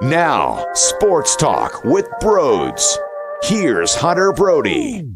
Now, Sports Talk with Broads. Here's Hunter Brody.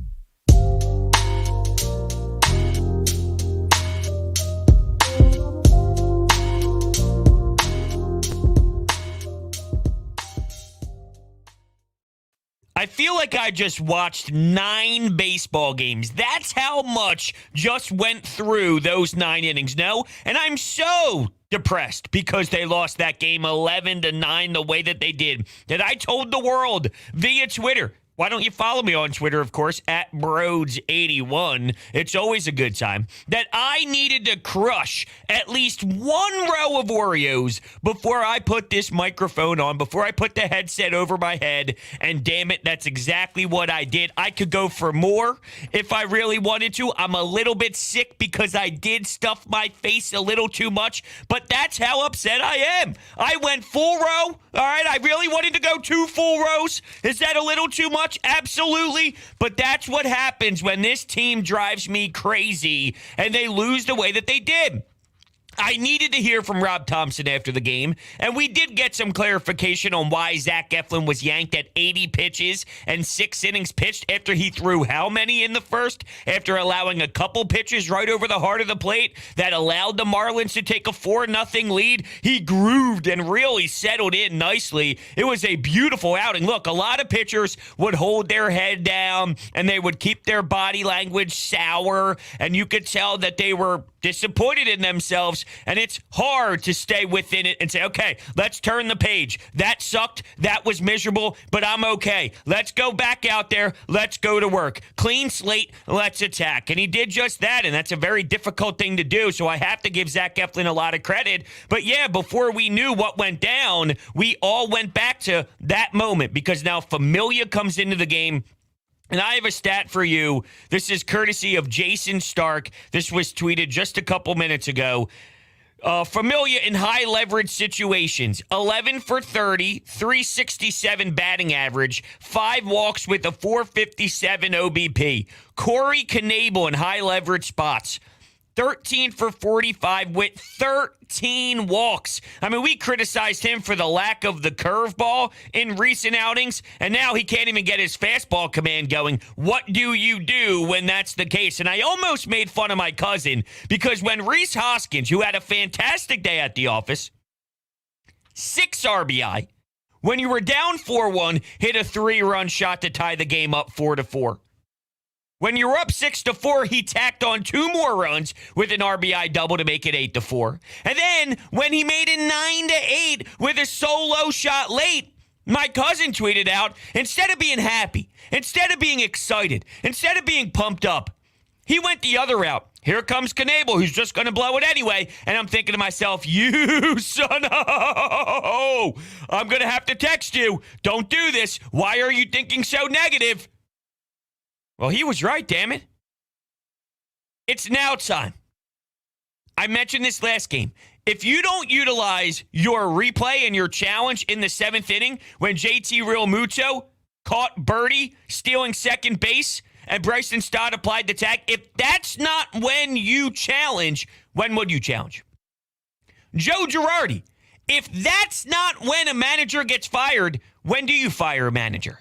I feel like I just watched 9 baseball games. That's how much just went through those 9 innings, no? And I'm so depressed because they lost that game 11-9 the way that they did, that I told the world via Twitter. Why don't you follow me on Twitter, of course, at Broads81. It's always a good time. That I needed to crush at least one row of Oreos before I put this microphone on, before I put the headset over my head. And damn it, that's exactly what I did. I could go for more if I really wanted to. I'm a little bit sick because I did stuff my face a little too much, but that's how upset I am. I went full row. All right, I really wanted to go 2 full rows. Is that a little too much? Absolutely, but that's what happens when this team drives me crazy and they lose the way that they did. I needed to hear from Rob Thomson after the game, and we did get some clarification on why Zach Eflin was yanked at 80 pitches and 6 innings pitched after he threw how many in the first, after allowing a couple pitches right over the heart of the plate that allowed the Marlins to take a 4-0 lead. He grooved and really settled in nicely. It was a beautiful outing. Look, a lot of pitchers would hold their head down, and they would keep their body language sour, and you could tell that they were disappointed in themselves, and it's hard to stay within it and say, okay, let's turn the page. That sucked. That was miserable, but I'm okay. Let's go back out there. Let's go to work. Clean slate. Let's attack. And he did just that, and that's a very difficult thing to do, so I have to give Zach Eflin a lot of credit. But yeah, before we knew what went down, we all went back to that moment because now Familia comes into the game. And I have a stat for you. This is courtesy of Jason Stark. This was tweeted just a couple minutes ago. Familia in high leverage situations, 11 for 30, 367 batting average, 5 walks with a 457 OBP. Corey Knebel in high leverage spots, 13 for 45 with 13 walks. I mean, we criticized him for the lack of the curveball in recent outings, and now he can't even get his fastball command going. What do you do when that's the case? And I almost made fun of my cousin because when Rhys Hoskins, who had a fantastic day at the office, 6 RBI, when you were down 4-1, hit a 3-run shot to tie the game up 4-4. When you were up 6-4, he tacked on 2 more runs with an RBI double to make it 8-4. And then when he made it 9-8 with a solo shot late, my cousin tweeted out, instead of being happy, instead of being excited, instead of being pumped up, he went the other route. Here comes Kneeble, who's just going to blow it anyway. And I'm thinking to myself, you son of... I'm going to have to text you. Don't do this. Why are you thinking so negative? Well, he was right, damn it. It's now time. I mentioned this last game. If you don't utilize your replay and your challenge in the 7th inning when JT Realmuto caught Birdie stealing second base and Bryson Stott applied the tag, if that's not when you challenge, when would you challenge? Joe Girardi, if that's not when a manager gets fired, when do you fire a manager?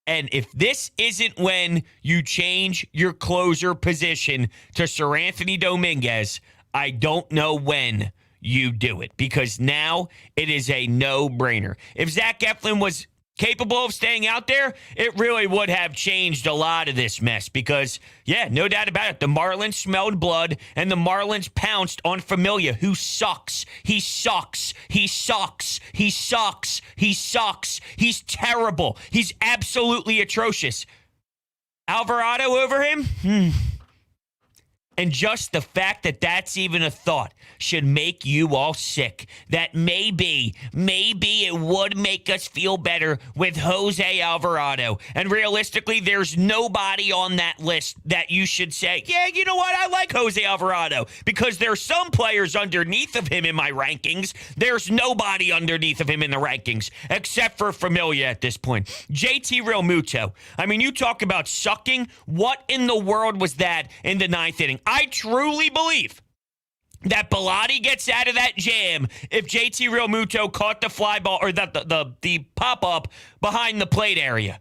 And if this isn't when you change your closer position to Sir Anthony Dominguez, I don't know when you do it because now it is a no-brainer. If Zach Eflin was capable of staying out there, it really would have changed a lot of this mess because, yeah, no doubt about it, the Marlins smelled blood and the Marlins pounced on Familia, who sucks. He sucks. He sucks. He sucks. He sucks. He's terrible. He's absolutely atrocious. Alvarado over him? And just the fact that that's even a thought should make you all sick. That maybe it would make us feel better with Jose Alvarado. And realistically, there's nobody on that list that you should say, yeah, you know what, I like Jose Alvarado. Because there's some players underneath of him in my rankings. There's nobody underneath of him in the rankings, except for Familia at this point. JT Realmuto. I mean, you talk about sucking. What in the world was that in the 9th inning? I truly believe that Bilotti gets out of that jam if JT Realmuto caught the fly ball or the pop-up behind the plate area.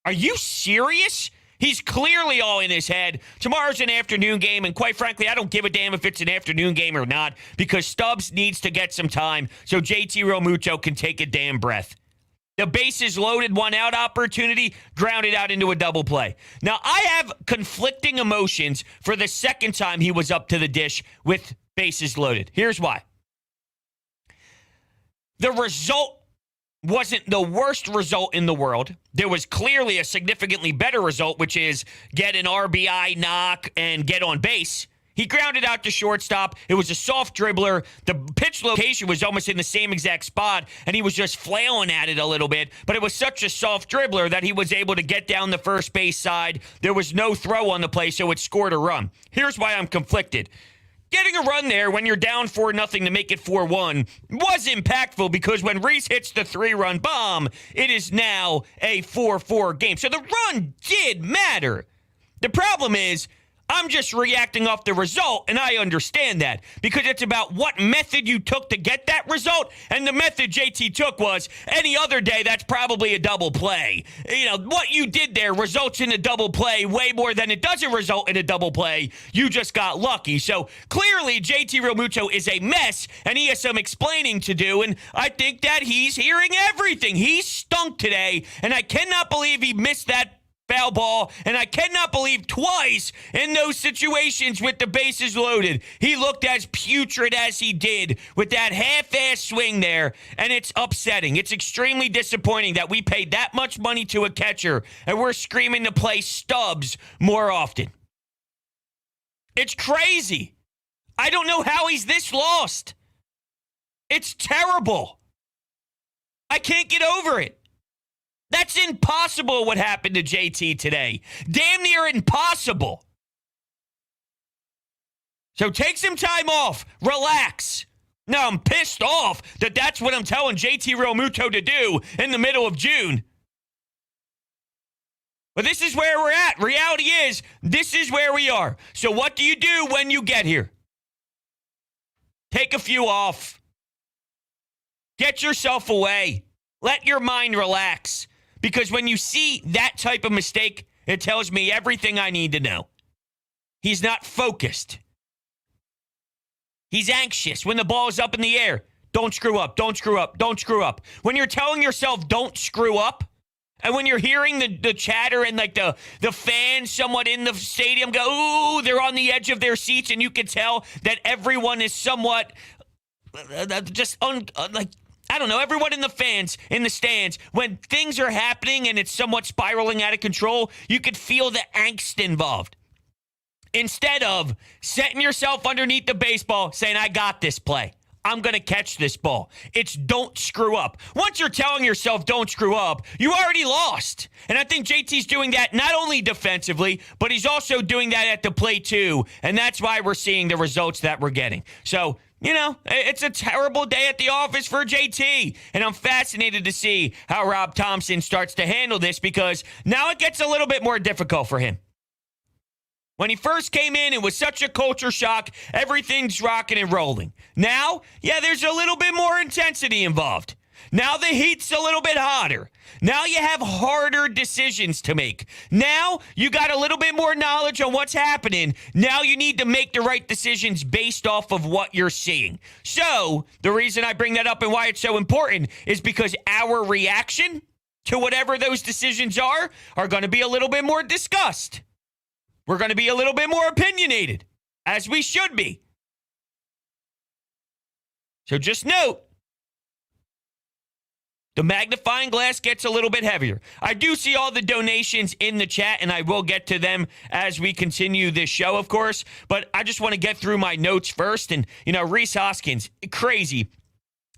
Are you serious? He's clearly all in his head. Tomorrow's an afternoon game, and quite frankly, I don't give a damn if it's an afternoon game or not because Stubbs needs to get some time so JT Realmuto can take a damn breath. The bases loaded, one out opportunity, grounded out into a double play. Now, I have conflicting emotions for the second time he was up to the dish with bases loaded. Here's why. The result wasn't the worst result in the world. There was clearly a significantly better result, which is get an RBI knock and get on base. He grounded out to shortstop. It was a soft dribbler. The pitch location was almost in the same exact spot, and he was just flailing at it a little bit. But it was such a soft dribbler that he was able to get down the first base side. There was no throw on the play, so it scored a run. Here's why I'm conflicted. Getting a run there when you're down 4-0 to make it 4-1 was impactful because when Reese hits the 3-run bomb, it is now a 4-4 game. So the run did matter. The problem is, I'm just reacting off the result, and I understand that because it's about what method you took to get that result, and the method JT took was any other day, that's probably a double play. You know, what you did there results in a double play way more than it doesn't result in a double play. You just got lucky. So clearly, JT Realmuto is a mess, and he has some explaining to do, and I think that he's hearing everything. He stunk today, and I cannot believe he missed that foul ball, and I cannot believe twice in those situations with the bases loaded, he looked as putrid as he did with that half-ass swing there, and it's upsetting. It's extremely disappointing that we paid that much money to a catcher, and we're screaming to play Stubbs more often. It's crazy. I don't know how he's this lost. It's terrible. I can't get over it. That's impossible what happened to JT today. Damn near impossible. So take some time off. Relax. Now, I'm pissed off that that's what I'm telling JT Realmuto to do in the middle of June. But this is where we're at. Reality is, this is where we are. So what do you do when you get here? Take a few off. Get yourself away. Let your mind relax. Because when you see that type of mistake, it tells me everything I need to know. He's not focused. He's anxious. When the ball is up in the air, don't screw up, don't screw up, don't screw up. When you're telling yourself don't screw up, and when you're hearing the chatter and like the fans somewhat in the stadium go, ooh, they're on the edge of their seats, and you can tell that everyone is somewhat I don't know, everyone in the stands, when things are happening and it's somewhat spiraling out of control, you could feel the angst involved. Instead of setting yourself underneath the baseball, saying, I got this play. I'm going to catch this ball. It's don't screw up. Once you're telling yourself don't screw up, you already lost. And I think JT's doing that not only defensively, but he's also doing that at the plate too. And that's why we're seeing the results that we're getting. So, you know, it's a terrible day at the office for JT, and I'm fascinated to see how Rob Thomson starts to handle this because now it gets a little bit more difficult for him. When he first came in, it was such a culture shock. Everything's rocking and rolling. Now, yeah, there's a little bit more intensity involved. Now the heat's a little bit hotter. Now you have harder decisions to make. Now you got a little bit more knowledge on what's happening. Now you need to make the right decisions based off of what you're seeing. So the reason I bring that up and why it's so important is because our reaction to whatever those decisions are going to be a little bit more discussed. We're going to be a little bit more opinionated, as we should be. So just note, the magnifying glass gets a little bit heavier. I do see all the donations in the chat, and I will get to them as we continue this show, of course. But I just want to get through my notes first. And, you know, Rhys Hoskins, crazy.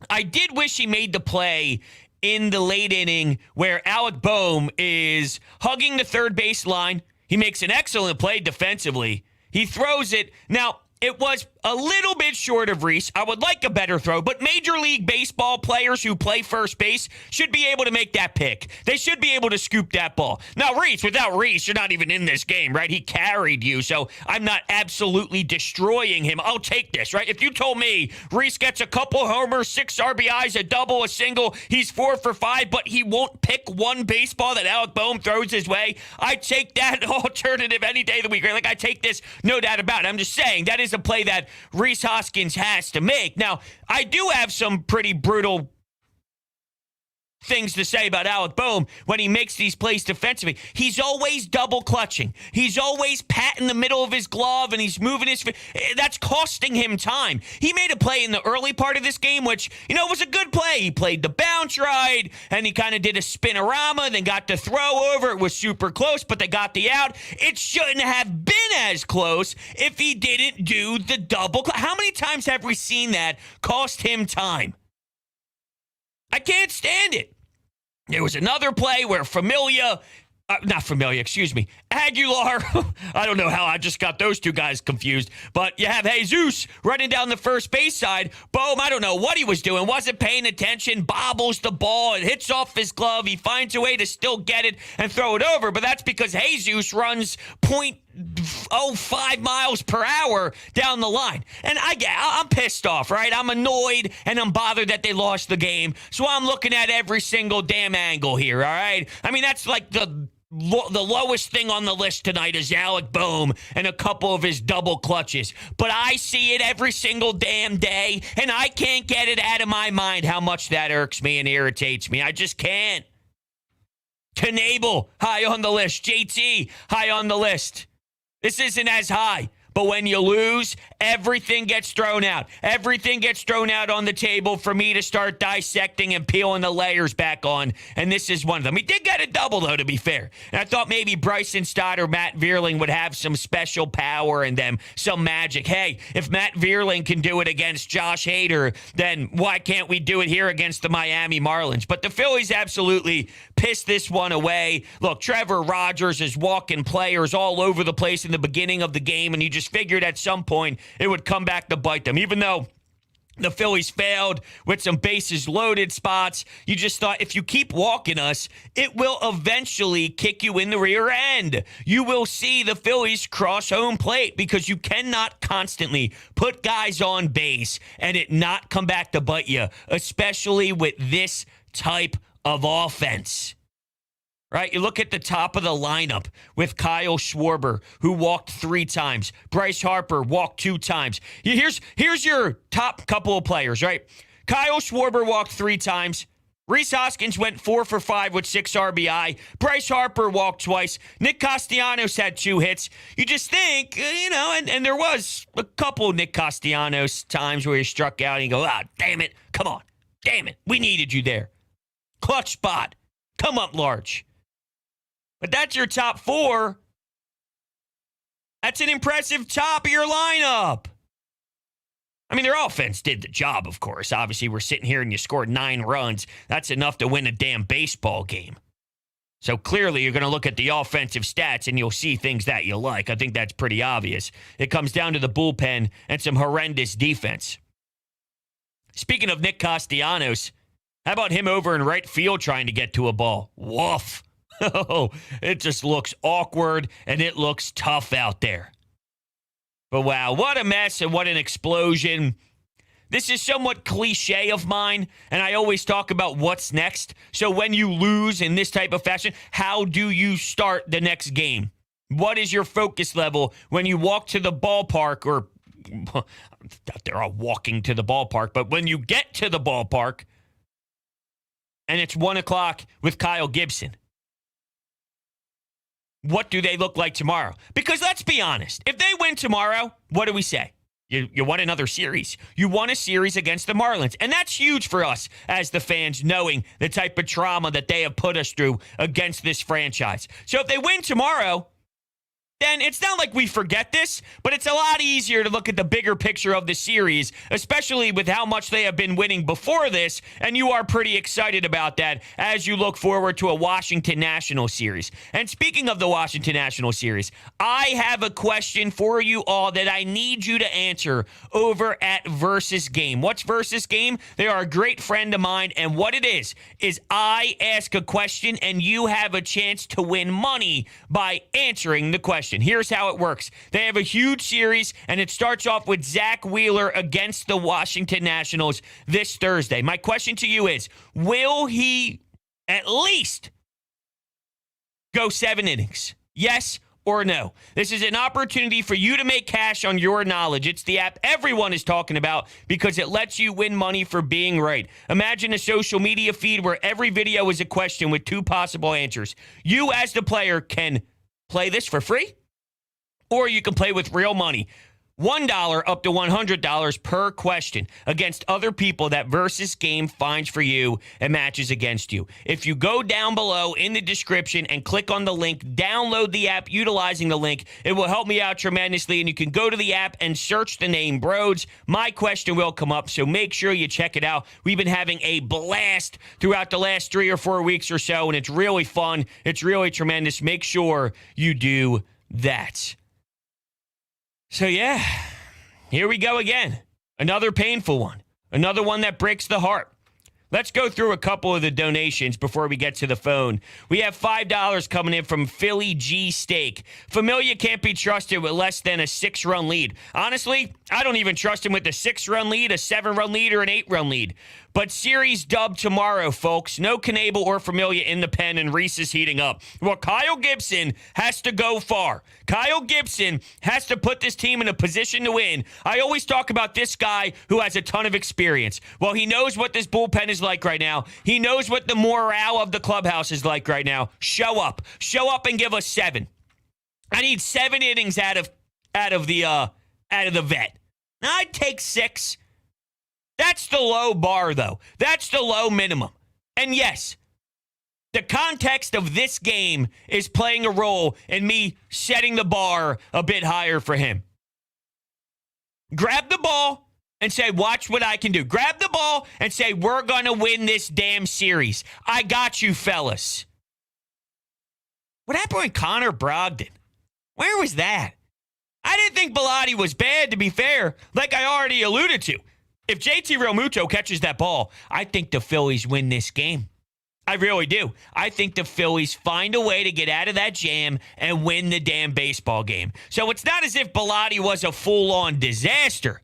I did wish he made the play in the late inning where Alec Boehm is hugging the third base line. He makes an excellent play defensively. He throws it. Now, it was a little bit short of Reese. I would like a better throw, but Major League Baseball players who play first base should be able to make that pick. They should be able to scoop that ball. Now, Reese, without Reese, you're not even in this game, right? He carried you, so I'm not absolutely destroying him. I'll take this, right? If you told me Reese gets a couple homers, 6 RBIs, a double, a single, he's 4 for 5, but he won't pick one baseball that Alec Boehm throws his way, I'd take that alternative any day of the week, right? Like, I take this, no doubt about it. I'm just saying, that is a play that Rhys Hoskins has to make. Now, I do have some pretty brutal things to say about Alec Boehm when he makes these plays defensively. He's always double clutching. He's always patting the middle of his glove and he's moving his... That's costing him time. He made a play in the early part of this game, which, was a good play. He played the bounce ride and he kind of did a spinorama, then got the throw over. It was super close, but they got the out. It shouldn't have been as close if he didn't do the double... How many times have we seen that cost him time? I can't stand it. There was another play where Aguilar, I don't know how I just got those two guys confused, but you have Jesus running down the first base side. Boehm, I don't know what he was doing, wasn't paying attention, bobbles the ball, it hits off his glove, he finds a way to still get it and throw it over, but that's because Jesus runs 0.05 miles per hour down the line. And I'm pissed off, right? I'm annoyed and I'm bothered that they lost the game, so I'm looking at every single damn angle here, all right? I mean, that's like the lowest thing on the list tonight is Alec Boehm and a couple of his double clutches. But I see it every single damn day, and I can't get it out of my mind how much that irks me and irritates me. I just can't. Kneeble, high on the list. JT, high on the list. This isn't as high. But when you lose, everything gets thrown out. Everything gets thrown out on the table for me to start dissecting and peeling the layers back on. And this is one of them. He did get a double, though, to be fair. And I thought maybe Bryson Stott or Matt Vierling would have some special power in them, some magic. Hey, if Matt Vierling can do it against Josh Hader, then why can't we do it here against the Miami Marlins? But the Phillies absolutely pissed this one away. Look, Trevor Rogers is walking players all over the place in the beginning of the game, and you just figured at some point it would come back to bite them. Even though the Phillies failed with some bases loaded spots, you just thought if you keep walking us, it will eventually kick you in the rear end. You will see the Phillies cross home plate because you cannot constantly put guys on base and it not come back to bite you, especially with this type of offense. Right? You look at the top of the lineup with Kyle Schwarber, who walked 3 times. Bryce Harper walked 2 times. Here's your top couple of players, right? Kyle Schwarber walked 3 times. Rhys Hoskins went 4 for 5 with 6 RBI. Bryce Harper walked twice. Nick Castellanos had 2 hits. You just think, and there was a couple of Nick Castellanos times where he struck out and you go, damn it, come on. Damn it, we needed you there. Clutch spot. Come up large. But that's your top 4. That's an impressive top of your lineup. I mean, their offense did the job, of course. Obviously, we're sitting here and you scored 9 runs. That's enough to win a damn baseball game. So clearly, you're going to look at the offensive stats and you'll see things that you like. I think that's pretty obvious. It comes down to the bullpen and some horrendous defense. Speaking of Nick Castellanos, how about him over in right field trying to get to a ball? Woof. Oh, it just looks awkward and it looks tough out there. But wow, what a mess and what an explosion. This is somewhat cliche of mine, and I always talk about what's next. So when you lose in this type of fashion, how do you start the next game? What is your focus level when you walk to the ballpark, or they're all walking to the ballpark, but when you get to the ballpark and it's 1 o'clock with Kyle Gibson? What do they look like tomorrow? Because let's be honest, if they win tomorrow, what do we say? You won another series. You won a series against the Marlins. And that's huge for us as the fans, knowing the type of trauma that they have put us through against this franchise. So if they win tomorrow, then it's not like we forget this, but it's a lot easier to look at the bigger picture of the series, especially with how much they have been winning before this, and you are pretty excited about that as you look forward to a Washington National series. And speaking of the Washington National series, I have a question for you all that I need you to answer over at Versus Game. What's Versus Game? They are a great friend of mine, and what it is I ask a question, and you have a chance to win money by answering the question. Here's how it works. They have a huge series, and it starts off with Zach Wheeler against the Washington Nationals this Thursday. My question to you is, will he at least go 7 innings? Yes or no? This is an opportunity for you to make cash on your knowledge. It's the app everyone is talking about because it lets you win money for being right. Imagine a social media feed where every video is a question with 2 possible answers. You as the player can play this for free, or you can play with real money. $1 up to $100 per question against other people that Versus Game finds for you and matches against you. If you go down below in the description and click on the link, download the app utilizing the link, it will help me out tremendously, and you can go to the app and search the name Broads. My question will come up, so make sure you check it out. We've been having a blast throughout the last 3 or 4 weeks or so, and it's really fun. It's really tremendous. Make sure you do that. So, yeah, here we go again. Another painful one. Another one that breaks the heart. Let's go through a couple of the donations before we get to the phone. We have $5 coming in from Philly G Steak. Familia can't be trusted with less than a 6-run lead. Honestly, I don't even trust him with a 6-run lead, a 7-run lead, or an 8-run lead. But series dub tomorrow, folks. No Kneeble or Familia in the pen, and Reese is heating up. Well, Kyle Gibson has to go far. Kyle Gibson has to put this team in a position to win. I always talk about this guy who has a ton of experience. Well, he knows what this bullpen is like right now. He knows what the morale of the clubhouse is like right now. Show up. Show up and give us 7. I need 7 innings out of the vet. Now, I'd take 6. That's the low bar, though. That's the low minimum. And yes, the context of this game is playing a role in me setting the bar a bit higher for him. Grab the ball and say, watch what I can do. Grab the ball and say, we're going to win this damn series. I got you, fellas. What happened with Connor Brogdon? Where was that? I didn't think Bilotti was bad, to be fair, like I already alluded to. If JT Realmuto catches that ball, I think the Phillies win this game. I really do. I think the Phillies find a way to get out of that jam and win the damn baseball game. So it's not as if Bilotti was a full-on disaster.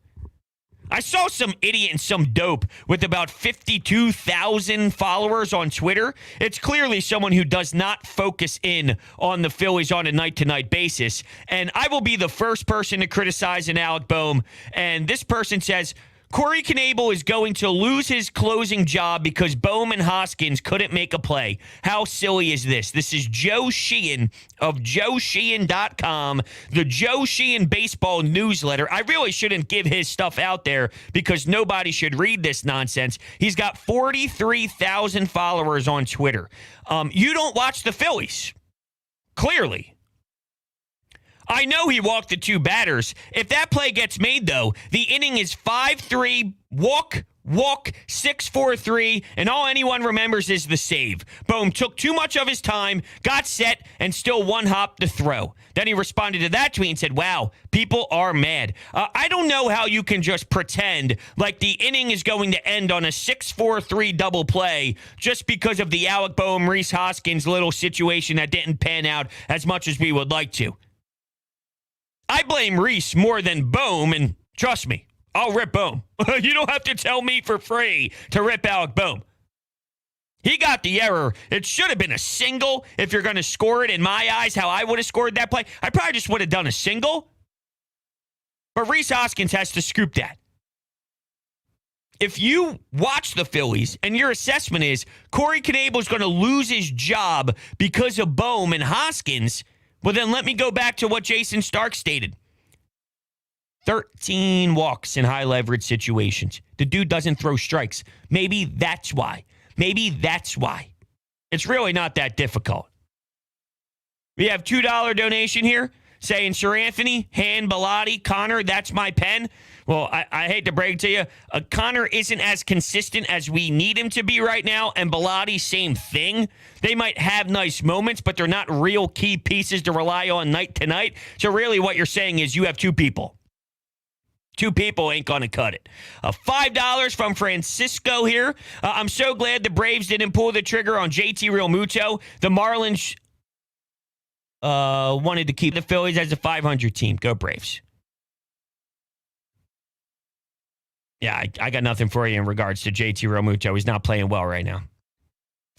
I saw some idiot and some dope with about 52,000 followers on Twitter. It's clearly someone who does not focus in on the Phillies on a night-to-night basis. And I will be the first person to criticize an Alec Boehm. And this person says, Corey Kneeble is going to lose his closing job because Boehm and Hoskins couldn't make a play. How silly is this? This is Joe Sheehan of JoeSheehan.com, the Joe Sheehan baseball newsletter. I really shouldn't give his stuff out there because nobody should read this nonsense. He's got 43,000 followers on Twitter. You don't watch the Phillies, clearly. I know he walked the 2 batters. If that play gets made, though, the inning is 5-3, walk, 6-4-3, and all anyone remembers is the save. Boehm took too much of his time, got set, and still one-hopped the throw. Then he responded to that tweet and said, wow, people are mad. I don't know how you can just pretend like the inning is going to end on a 6-4-3 double play just because of the Alec Boehm, Rhys Hoskins little situation that didn't pan out as much as we would like to. I blame Reese more than Boehm, and trust me, I'll rip Boehm. You don't have to tell me for free to rip Alec Boehm. He got the error. It should have been a single if you're going to score it. In my eyes, how I would have scored that play, I probably just would have done a single. But Rhys Hoskins has to scoop that. If you watch the Phillies and your assessment is Corey Kneeble is going to lose his job because of Boehm and Hoskins, well, then let me go back to what Jason Stark stated. 13 walks in high-leverage situations. The dude doesn't throw strikes. Maybe that's why. It's really not that difficult. We have $2 donation here. saying Sir Anthony, Han, Bilotti, Connor, that's my pen. Well, I hate to break it to you. Connor isn't as consistent as we need him to be right now, and Bilotti, same thing. They might have nice moments, but they're not real key pieces to rely on night to night. So really what you're saying is you have two people. Two people ain't going to cut it. $5 from Francisco here. I'm so glad the Braves didn't pull the trigger on JT Realmuto. The Marlins wanted to keep the Phillies as a 500 team. Go Braves. Yeah, I got nothing for you in regards to JT Realmuto. He's not playing well right now.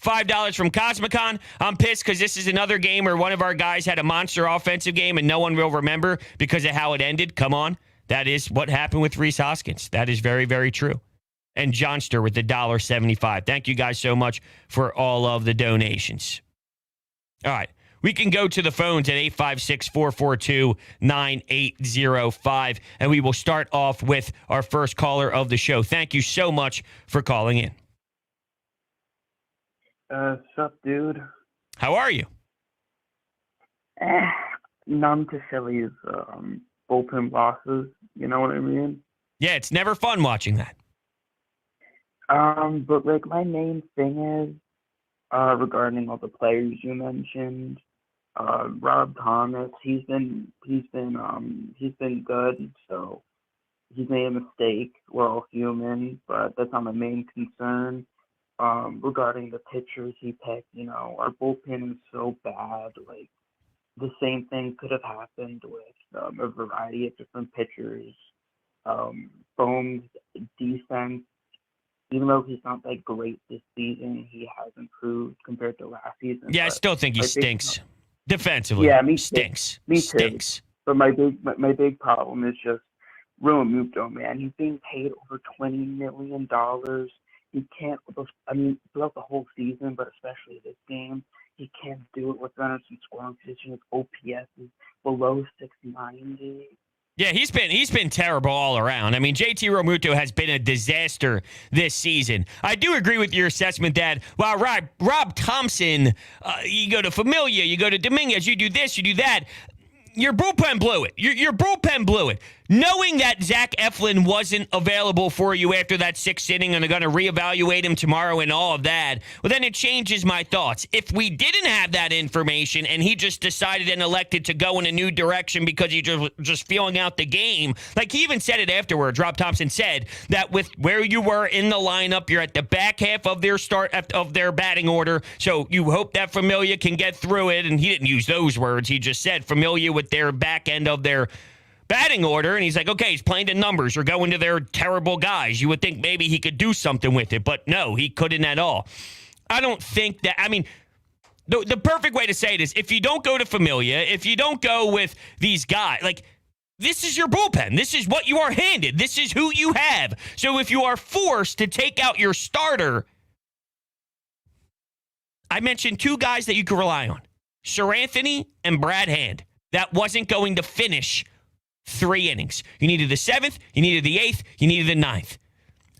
$5 from Cosmicon. I'm pissed because this is another game where one of our guys had a monster offensive game and no one will remember because of how it ended. Come on. That is what happened with Rhys Hoskins. That is very, very true. And Johnster with the $1.75. Thank you guys so much for all of the donations. All right. We can go to the phones at 856-442-9805, and we will start off with our first caller of the show. Thank you so much for calling in. Sup, dude? How are you? Numb to Phillies bullpen losses, you know what I mean? Yeah, it's never fun watching that. But like my main thing is regarding all the players you mentioned. Rob Thomas, he's been good, so he's made a mistake. We're all human, but that's not my main concern. Regarding the pitchers he picked, you know, our bullpen is so bad. Like the same thing could have happened with a variety of different pitchers. Bohm's defense, even though he's not that great this season, he has improved compared to last season. Yeah, I still think he stinks. Defensively, yeah, me stinks. Me stinks. Too. But my big problem is just Realmuto, man. He's being paid over $20 million. He can't. I mean, throughout the whole season, but especially this game, he can't do it with runners in scoring position. His OPS is below 690. Yeah, he's been terrible all around. I mean, JT Realmuto has been a disaster this season. I do agree with your assessment that, while Rob Thomson, you go to Familia, you go to Dominguez, you do this, you do that. Your bullpen blew it. Your bullpen blew it. Knowing that Zach Eflin wasn't available for you after that sixth inning and are going to reevaluate him tomorrow and all of that, well, then it changes my thoughts. If we didn't have that information and he just decided and elected to go in a new direction because he just feeling out the game, like he even said it afterwards, Rob Thomson said that with where you were in the lineup, you're at the back half of their of their batting order, so you hope that Familia can get through it, and he didn't use those words. He just said Familia with their back end of their batting order, and he's like, okay, he's playing the numbers or going to their terrible guys. You would think maybe he could do something with it, but no, he couldn't at all. I don't think that, I mean, the perfect way to say it is if you don't go to Familia, if you don't go with these guys, like, this is your bullpen. This is what you are handed. This is who you have. So if you are forced to take out your starter, I mentioned two guys that you could rely on, Sir Anthony and Brad Hand. That wasn't going to finish 3 innings. You needed the 7th, you needed the 8th, you needed the 9th.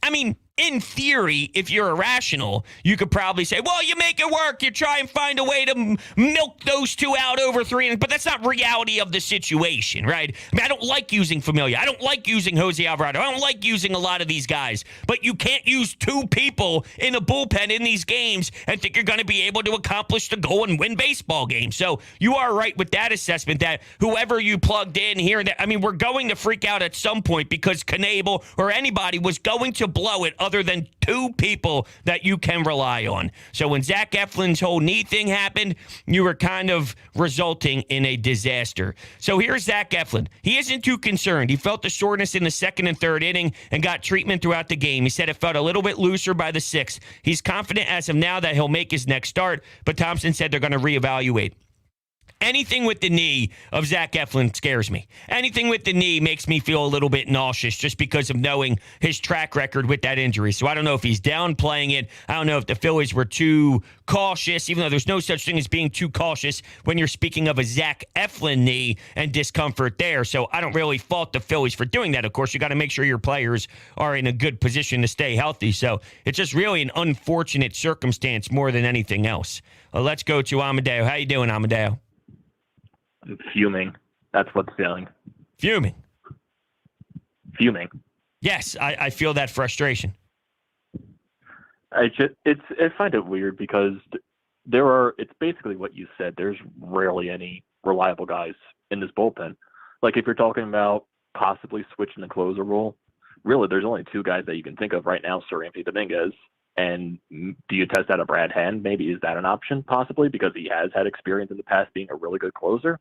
I mean, in theory, if you're irrational, you could probably say, well, you make it work. You try and find a way to milk those two out over 3 innings. But that's not reality of the situation, right? I mean, I don't like using Familia. I don't like using Jose Alvarado. I don't like using a lot of these guys. But you can't use 2 people in a bullpen in these games and think you're going to be able to accomplish the goal and win baseball games. So you are right with that assessment that whoever you plugged in here, I mean, we're going to freak out at some point because Kneeble or anybody was going to blow it other than 2 people that you can rely on. So when Zach Eflin's whole knee thing happened, you were kind of resulting in a disaster. So here's Zach Eflin. He isn't too concerned. He felt the soreness in the 2nd and 3rd inning and got treatment throughout the game. He said it felt a little bit looser by the 6th. He's confident as of now that he'll make his next start, but Thomson said they're going to reevaluate. Anything with the knee of Zach Eflin scares me. Anything with the knee makes me feel a little bit nauseous just because of knowing his track record with that injury. So I don't know if he's downplaying it. I don't know if the Phillies were too cautious, even though there's no such thing as being too cautious when you're speaking of a Zach Eflin knee and discomfort there. So I don't really fault the Phillies for doing that. Of course, you got to make sure your players are in a good position to stay healthy. So it's just really an unfortunate circumstance more than anything else. Let's go to Amadeo. How you doing, Amadeo? I'm fuming. That's what's feeling. Fuming. Fuming. Yes, I feel that frustration. I find it weird because it's basically what you said. There's rarely any reliable guys in this bullpen. Like if you're talking about possibly switching the closer role, really there's only two guys that you can think of right now, Seranthony Dominguez. And do you test out a Brad Hand? Maybe is that an option possibly because he has had experience in the past being a really good closer?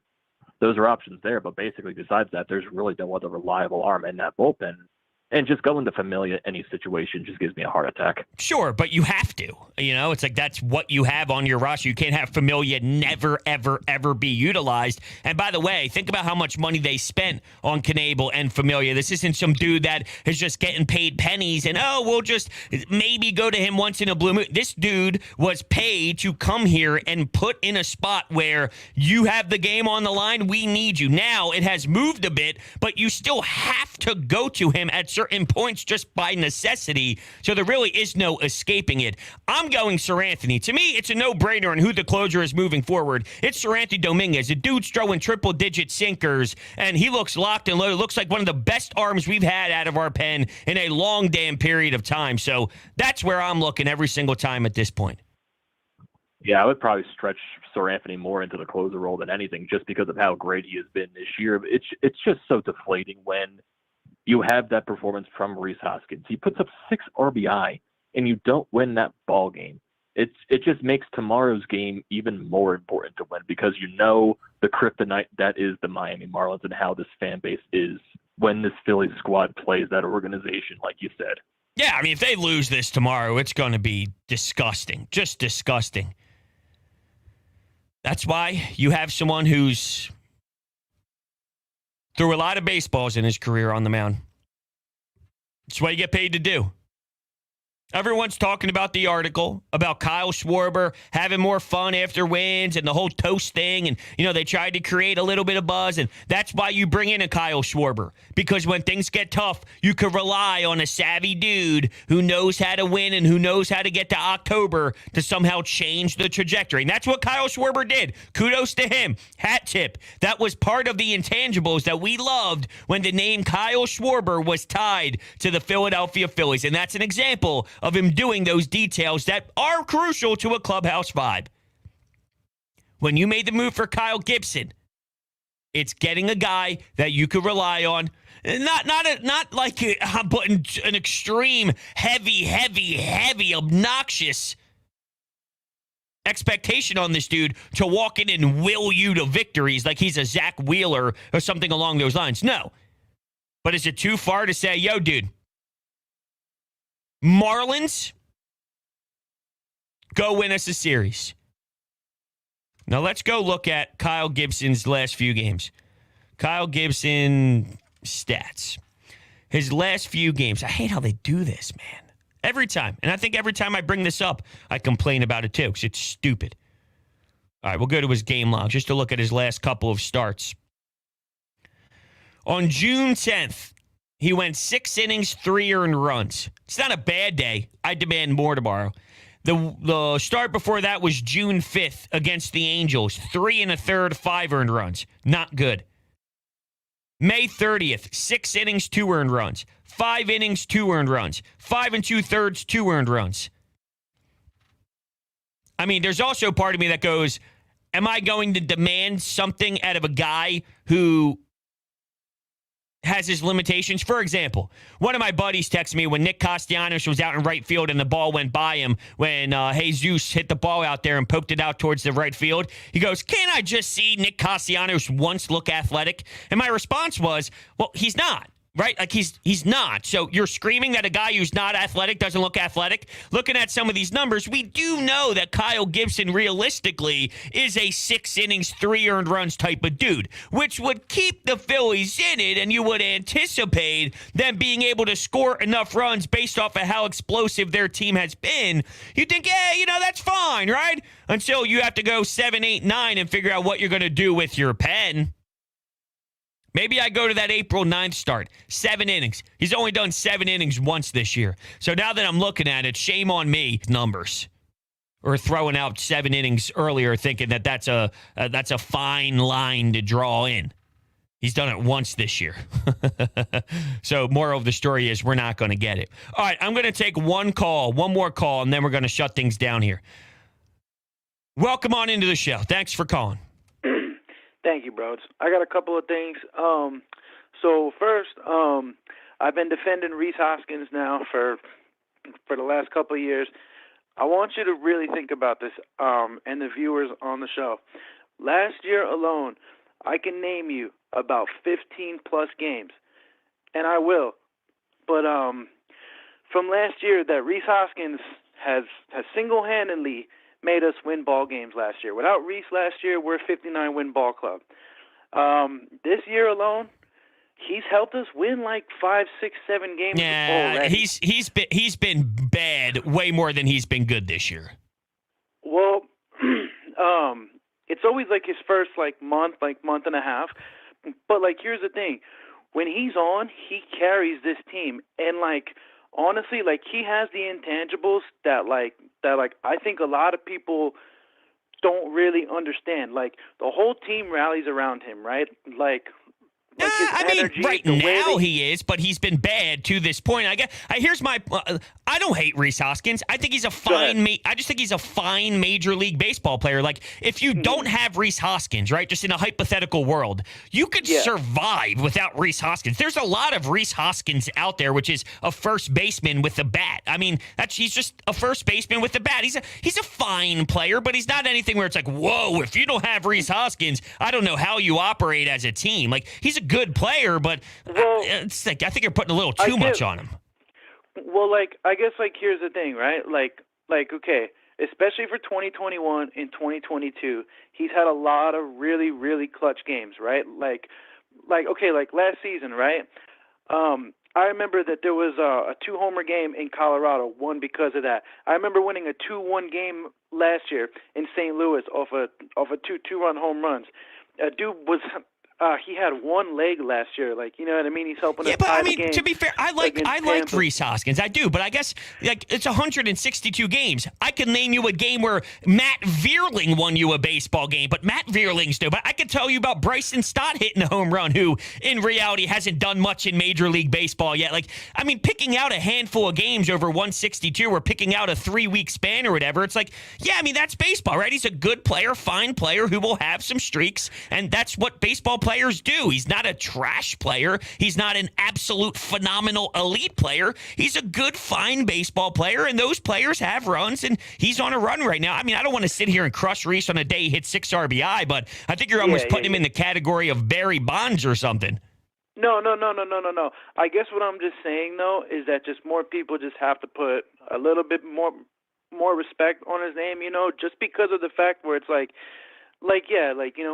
Those are options there, but basically besides that, there's really no other reliable arm in that bullpen. And just going to Familia any situation just gives me a heart attack. Sure, but you have to. It's like that's what you have on your roster. You can't have Familia never, ever, ever be utilized. And by the way, think about how much money they spent on Knebel and Familia. This isn't some dude that is just getting paid pennies and, we'll just maybe go to him once in a blue moon. This dude was paid to come here and put in a spot where you have the game on the line. We need you. Now it has moved a bit, but you still have to go to him at certain points just by necessity, so there really is no escaping it. I'm going Seranthony. To me, it's a no-brainer on who the closer is moving forward. It's Seranthony Dominguez. The dude's throwing triple-digit sinkers, and he looks locked and loaded. Looks like one of the best arms we've had out of our pen in a long damn period of time. So that's where I'm looking every single time at this point. Yeah, I would probably stretch Seranthony more into the closer role than anything just because of how great he has been this year. It's just so deflating when you have that performance from Rhys Hoskins. He puts up 6 RBI, and you don't win that ball game. It just makes tomorrow's game even more important to win because you know the kryptonite that is the Miami Marlins and how this fan base is when this Phillies squad plays that organization, like you said. Yeah, I mean, if they lose this tomorrow, it's going to be disgusting. Just disgusting. That's why you have someone who's threw a lot of baseballs in his career on the mound. That's what you get paid to do. Everyone's talking about the article about Kyle Schwarber having more fun after wins and the whole toast thing. And, they tried to create a little bit of buzz. And that's why you bring in a Kyle Schwarber. Because when things get tough, you can rely on a savvy dude who knows how to win and who knows how to get to October to somehow change the trajectory. And that's what Kyle Schwarber did. Kudos to him. Hat tip. That was part of the intangibles that we loved when the name Kyle Schwarber was tied to the Philadelphia Phillies. And that's an example of him doing those details that are crucial to a clubhouse vibe. When you made the move for Kyle Gibson, it's getting a guy that you could rely on. Not like I'm putting an extreme, heavy, obnoxious expectation on this dude to walk in and will you to victories like he's a Zach Wheeler or something along those lines. No. But is it too far to say, yo, dude, Marlins, go win us a series? Now let's go look at Kyle Gibson's last few games. Kyle Gibson stats. His last few games. I hate how they do this, man. Every time. And I think every time I bring this up, I complain about it too because it's stupid. All right, we'll go to his game log just to look at his last couple of starts. On June 10th, he went 6 innings, 3 earned runs. It's not a bad day. I demand more tomorrow. The start before that was June 5th against the Angels. 3 1/3, 5 earned runs. Not good. May 30th, 6 innings, 2 earned runs. 5 innings, 2 earned runs. 5 2/3, 2 earned runs. I mean, there's also part of me that goes, am I going to demand something out of a guy who has his limitations? For example, one of my buddies texted me when Nick Castellanos was out in right field and the ball went by him when Jesus hit the ball out there and poked it out towards the right field. He goes, can't I just see Nick Castellanos once look athletic? And my response was, well, he's not. Right? Like he's not. So you're screaming that a guy who's not athletic doesn't look athletic? Looking at some of these numbers, we do know that Kyle Gibson realistically is a 6 innings, 3 earned runs type of dude, which would keep the Phillies in it, and you would anticipate them being able to score enough runs based off of how explosive their team has been. You think, yeah, that's fine, right? Until you have to go 7, 8, 9 and figure out what you're going to do with your pen. Maybe I go to that April 9th start. 7 innings. He's only done 7 innings once this year. So now that I'm looking at it, shame on me. Numbers. Or throwing out 7 innings earlier thinking that that's a fine line to draw in. He's done it once this year. So moral of the story is we're not going to get it. All right, I'm going to take one more call, and then we're going to shut things down here. Welcome on into the show. Thanks for calling. Thank you, bros. I got a couple of things. So first, I've been defending Rhys Hoskins now for the last couple of years. I want you to really think about this, and the viewers on the show. Last year alone, I can name you about 15-plus games, and I will. But from last year, that Rhys Hoskins has single-handedly made us win ball games last year. Without Reese last year, we're a 59-win ball club. This year alone, he's helped us win like 5, 6, 7 games. Yeah, he's been bad way more than he's been good this year. Well, it's always like his first month and a half. But here's the thing: when he's on, he carries this team, and honestly, he has the intangibles that I think a lot of people don't really understand. The whole team rallies around him, right? Right now he is, but he's been bad to this point. Here's my. I don't hate Rhys Hoskins. I think he's a fine. I just think he's a fine Major League Baseball player. If you don't have Rhys Hoskins, right, just in a hypothetical world, you could survive without Rhys Hoskins. There's a lot of Rhys Hoskins out there, which is a first baseman with a bat. He's just a first baseman with a bat. He's a fine player, but he's not anything where it's whoa. If you don't have Rhys Hoskins, I don't know how you operate as a team. He's a good player, but I think you're putting a little too much on him. Well, I guess here's the thing, right? Okay, especially for 2021 and 2022, he's had a lot of really, really clutch games, right? Last season, right? I remember that there was a 2-homer game in Colorado, won because of that. I remember winning a 2-1 game last year in St. Louis off a 2-run home runs. A dude was. He had one leg last year, you know what I mean? He's helping us tie the game. To be fair, I like Rhys Hoskins. I do, but I guess it's 162 games. I can name you a game where Matt Vierling won you a baseball game, but Matt Vierling's new. But I could tell you about Bryson Stott hitting a home run, who in reality hasn't done much in Major League Baseball yet. Picking out a handful of games over 162 or picking out a 3-week span or whatever, it's that's baseball, right? He's a good player, fine player who will have some streaks, and that's what baseball players do. He's not a trash player. He's not an absolute phenomenal elite player. He's a good, fine baseball player, and those players have runs, and he's on a run right now. I don't want to sit here and crush Reese on a day he hits 6 RBI, but I think you're almost putting him in the category of Barry Bonds or something. No. I guess what I'm just saying, though, is that just more people just have to put a little bit more respect on his name, just because of the fact where it's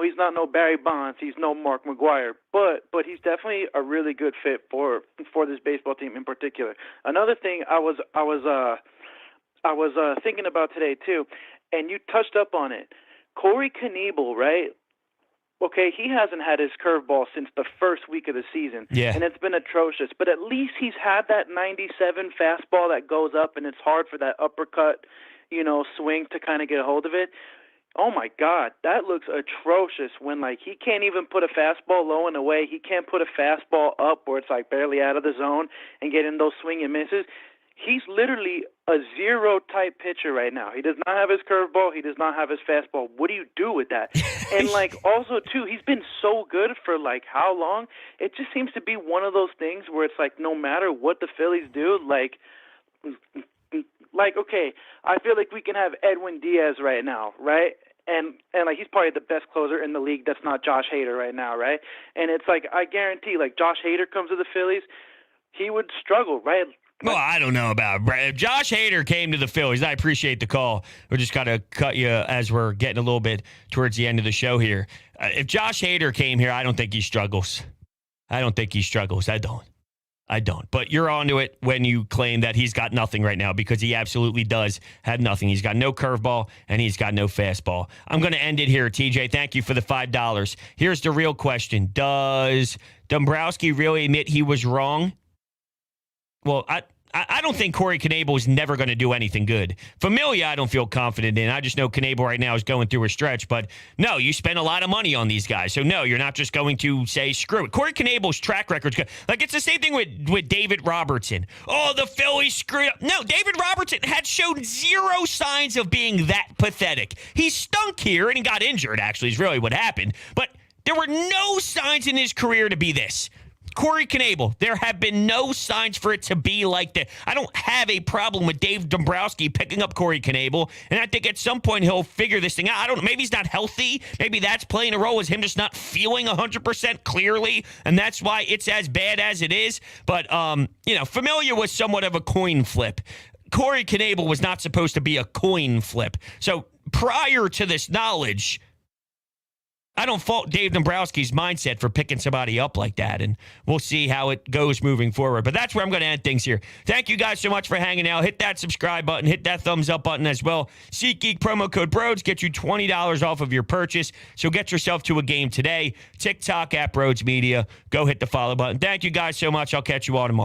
he's not no Barry Bonds, he's no Mark McGwire, but he's definitely a really good fit for this baseball team in particular. Another thing I was thinking about today too, and you touched up on it. Corey Kneeble, right? Okay, he hasn't had his curveball since the first week of the season, and it's been atrocious. But at least he's had that 97 fastball that goes up, and it's hard for that uppercut, swing to kind of get a hold of it. Oh, my God, that looks atrocious when, he can't even put a fastball low and away. He can't put a fastball up where it's, barely out of the zone and get in those swing and misses. He's literally a zero-type pitcher right now. He does not have his curveball. He does not have his fastball. What do you do with that? And, also, too, he's been so good for, how long? It just seems to be one of those things where it's, no matter what the Phillies do, okay, I feel like we can have Edwin Diaz right now, right? And he's probably the best closer in the league that's not Josh Hader right now, right? And it's I guarantee, Josh Hader comes to the Phillies, he would struggle, right? Well, I don't know about it. Josh Hader came to the Phillies. I appreciate the call. We're just got to cut you as we're getting a little bit towards the end of the show here. If Josh Hader came here, I don't think he struggles. I don't. But you're onto it when you claim that he's got nothing right now, because he absolutely does have nothing. He's got no curveball and he's got no fastball. I'm going to end it here, TJ. Thank you for the $5. Here's the real question. Does Dombrowski really admit he was wrong? Well, I don't think Corey Knebel is never going to do anything good. Familia, I don't feel confident in. I just know Knebel right now is going through a stretch. But no, you spend a lot of money on these guys. So no, you're not just going to say, screw it. Corey Knebel's track record's good. Like, it's the same thing with David Robertson. Oh, the Phillies screwed up. No, David Robertson had shown zero signs of being that pathetic. He stunk here, and he got injured, actually, is really what happened. But there were no signs in his career to be this. Corey Knebel, there have been no signs for it to be like that. I don't have a problem with Dave Dombrowski picking up Corey Knebel, and I think at some point he'll figure this thing out. I don't know. Maybe he's not healthy. Maybe that's playing a role as him just not feeling 100% clearly, and that's why it's as bad as it is. But, Familia was somewhat of a coin flip. Corey Knebel was not supposed to be a coin flip. So prior to this knowledge, I don't fault Dave Dombrowski's mindset for picking somebody up like that, and we'll see how it goes moving forward. But that's where I'm going to end things here. Thank you guys so much for hanging out. Hit that subscribe button. Hit that thumbs up button as well. SeatGeek promo code BROADS gets you $20 off of your purchase, so get yourself to a game today. TikTok @BroadsMedia. Go hit the follow button. Thank you guys so much. I'll catch you all tomorrow.